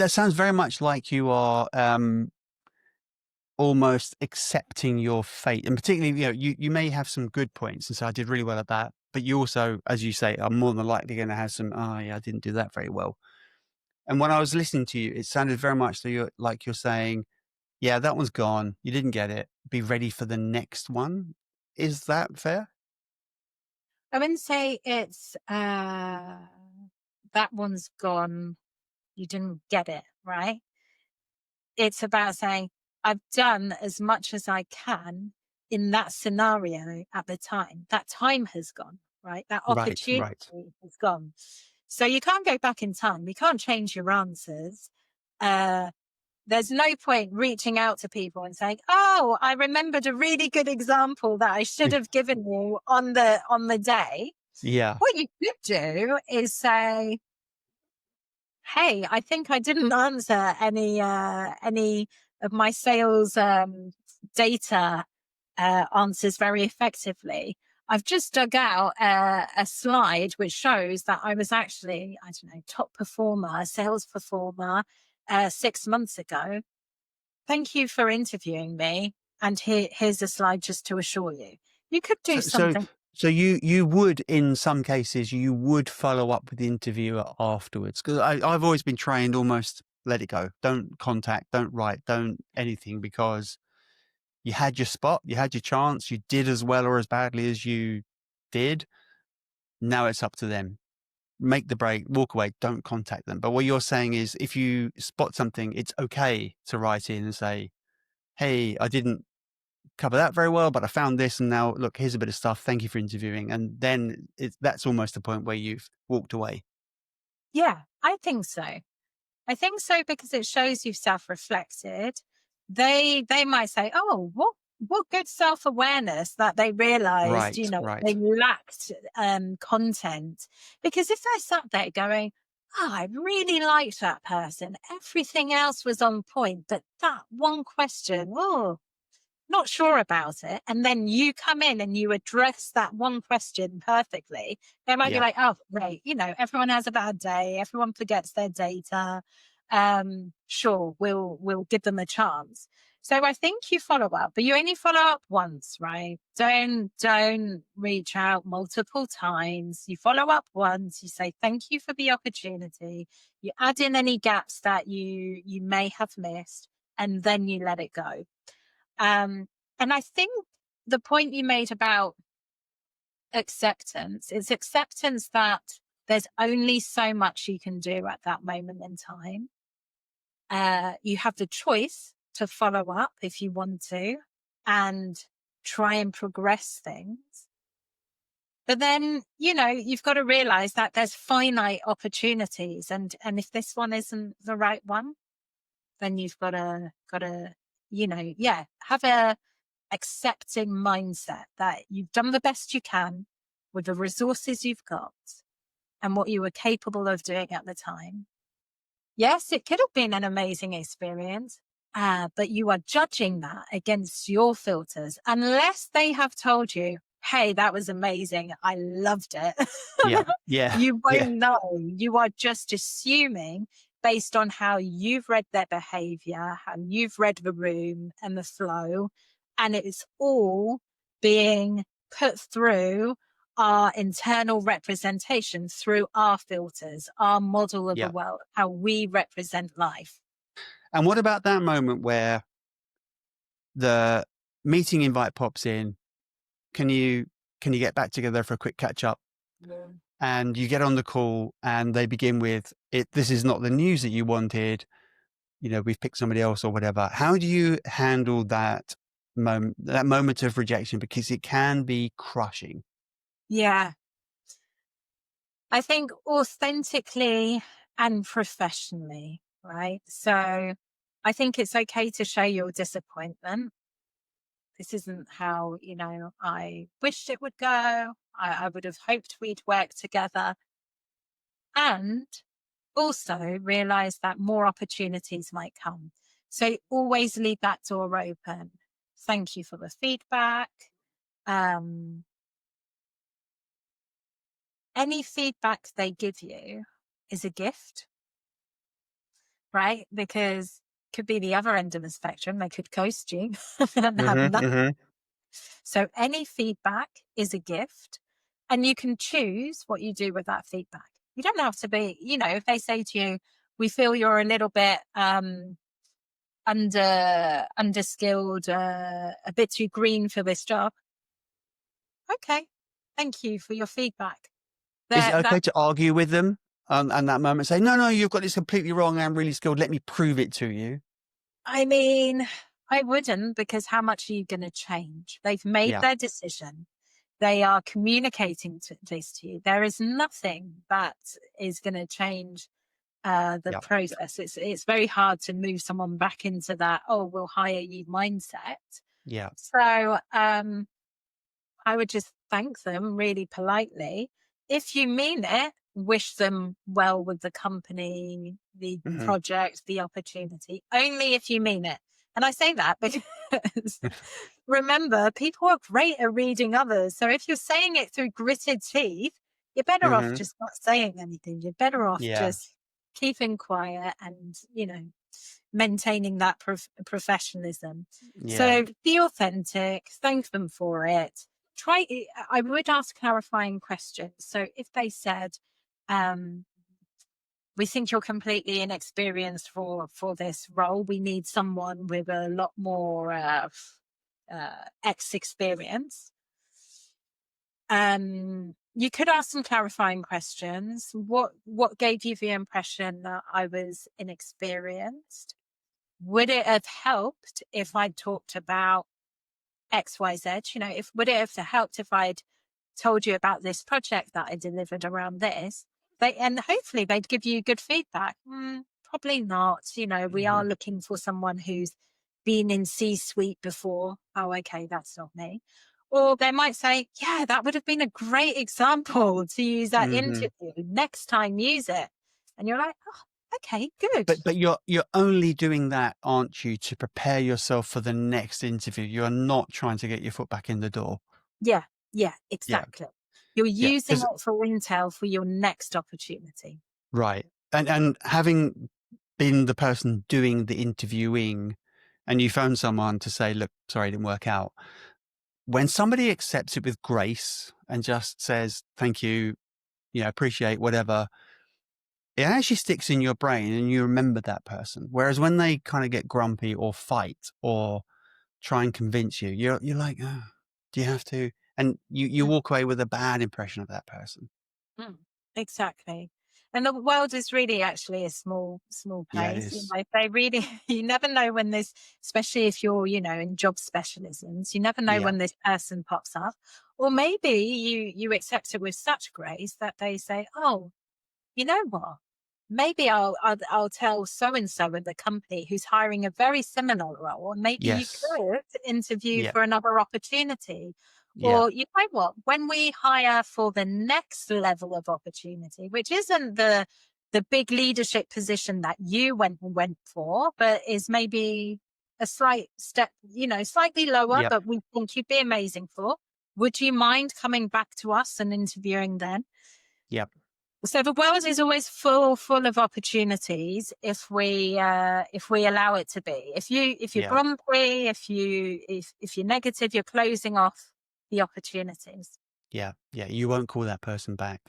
that sounds very much like you are almost accepting your fate, and particularly, you may have some good points, and so I did really well at that. But you also, as you say, are more than likely going to have some. Oh, yeah, I didn't do that very well. And when I was listening to you, it sounded very much like you're saying, "Yeah, that one's gone. You didn't get it. Be ready for the next one." Is that fair? I wouldn't say it's that one's gone, you didn't get it, right? It's about saying, I've done as much as I can in that scenario at the time. That time has gone, right? That Right, opportunity right. has gone. So you can't go back in time. You can't change your answers. Uh, there's no point reaching out to people and saying, "Oh, I remembered a really good example that I should have given you on the day." Yeah. What you could do is say, "Hey, I think I didn't answer any of my sales data answers very effectively. I've just dug out a slide which shows that I was actually, I don't know, top performer, sales performer 6 months ago. Thank you for interviewing me. And here's a slide just to assure you." You could do So, so, something. so you would, in some cases, you would follow up with the interviewer afterwards, because I've always been trained almost let it go, don't contact, don't write, don't anything, because you had your spot, you had your chance, you did as well or as badly as you did. Now it's up to them. Make the break, walk away, don't contact them. But what you're saying is, if you spot something, it's okay to write in and say, "Hey, I didn't cover that very well, but I found this, and now look, here's a bit of stuff. Thank you for interviewing." And then that's almost the point where you've walked away. Yeah, I think so. I think so because it shows you've self-reflected. They might say, "Oh, what good self-awareness that they realized, Right, they right. lacked content." Because if they're sat there going, "Oh, I really liked that person. Everything else was on point, but that one question, oh, not sure about it." And then you come in and you address that one question perfectly. They might be Yeah. like, "Oh, right, everyone has a bad day. Everyone forgets their data. Sure, we'll give them a chance." So I think you follow up, but you only follow up once, right? Don't reach out multiple times. You follow up once. You say thank you for the opportunity. You add in any gaps that you may have missed, and then you let it go. Um, and I think the point you made about acceptance is acceptance that there's only so much you can do at that moment in time. You have the choice to follow up if you want to and try and progress things. But then, you've got to realize that there's finite opportunities, and if this one isn't the right one, then you've got to, yeah, have a accepting mindset that you've done the best you can with the resources you've got and what you were capable of doing at the time. Yes, it could have been an amazing experience, but you are judging that against your filters unless they have told you, "Hey, that was amazing. I loved it." Yeah. Yeah. You won't Yeah. know. You are just assuming based on how you've read their behavior, how you've read the room and the flow. And it's all being put through our internal representation, through our filters, our model of the Yeah. world, how we represent life. And what about that moment where the meeting invite pops in? Can you can you get back together for a quick catch up? Yeah. And you get on the call, and they begin with, "It This is not the news that you wanted. We've picked somebody else," or whatever. How do you handle that moment of rejection? Because it can be crushing. Yeah. I think authentically and professionally, right? So I think it's okay to show your disappointment. This isn't how, I wished it would go. I would have hoped we'd work together. And also realize that more opportunities might come. So always leave that door open. Thank you for the feedback. Um, any feedback they give you is a gift. right? Because could be the other end of the spectrum. They could ghost you and have Mhm, nothing. mhm. So any feedback is a gift, and you can choose what you do with that feedback. You don't have to be, if they say to you, we feel you're a little bit underskilled, a bit too green for this job. Okay, thank you for your feedback. Is it That okay to argue with them, and that moment say, "No, no, you've got this completely wrong. I'm really skilled. Let me prove it to you." I mean, I wouldn't, because how much are you going to change? They've made Yeah, their decision. They are communicating this to you. There is nothing that is going to change the yeah. process. It's very hard to move someone back into that, oh, we'll hire you mindset. Yeah. So I would just thank them really politely. If you mean it, wish them well with the company, the Mhm. project, the opportunity, only if you mean it. And I say that because remember, people are great at reading others. So if you're saying it through gritted teeth, you're better off Mhm. just not saying anything. You're better off Yeah. just keeping quiet and, maintaining that professionalism. Yeah. So be authentic, thank them for it. I would ask clarifying questions. So if they said, um, we think you're completely inexperienced for this role, we need someone with a lot more X experience. You could ask some clarifying questions. What gave you the impression that I was inexperienced? Would it have helped if I talked about XYZ? Would it have helped if I'd told you about this project that I delivered around this? And hopefully they'd give you good feedback. Probably not. We are Mhm. looking for someone who's been in C-suite before. Oh, okay, that's not me. Or they might say, yeah, that would have been a great example to use that Mhm. interview. Next time, use it. And you're like, oh, okay, good. But you're only doing that, aren't you, to prepare yourself for the next interview? You're not trying to get your foot back in the door. Yeah, yeah, Yeah. exactly. You're Yeah. using 'Cause it for intel for your next opportunity. right. And having been the person doing the interviewing and you phone someone to say, "Look, sorry, it didn't work out." When somebody accepts it with grace and just says, "Thank you, appreciate whatever," it actually sticks in your brain and you remember that person. Whereas when they kind of get grumpy or fight or try and convince you, you're like, oh, do you have to? And you Mm, walk away with a bad impression of that person. mm, exactly. And the world is really actually a small Yeah, it place. is. If they really, you never know when this, especially if you're, in job specialisms, you never know Yeah. when this person pops up. Or maybe you accept it with such grace that they say, oh, you know what? Maybe I'll tell so and so in the company who's hiring a very similar role, and maybe you Yes. could interview Yeah. for another opportunity. Yeah. Or you know what? When we hire for the next level of opportunity, which isn't the big leadership position that you went for, but is maybe a slight step, slightly lower, Yep. but we think you'd be amazing for. Would you mind coming back to us and interviewing then? Yep. So the world is always full of opportunities if we allow it to be. If you're Yeah. grumpy, if you're negative, you're closing off the opportunities. Yeah. Yeah. You won't call that person back.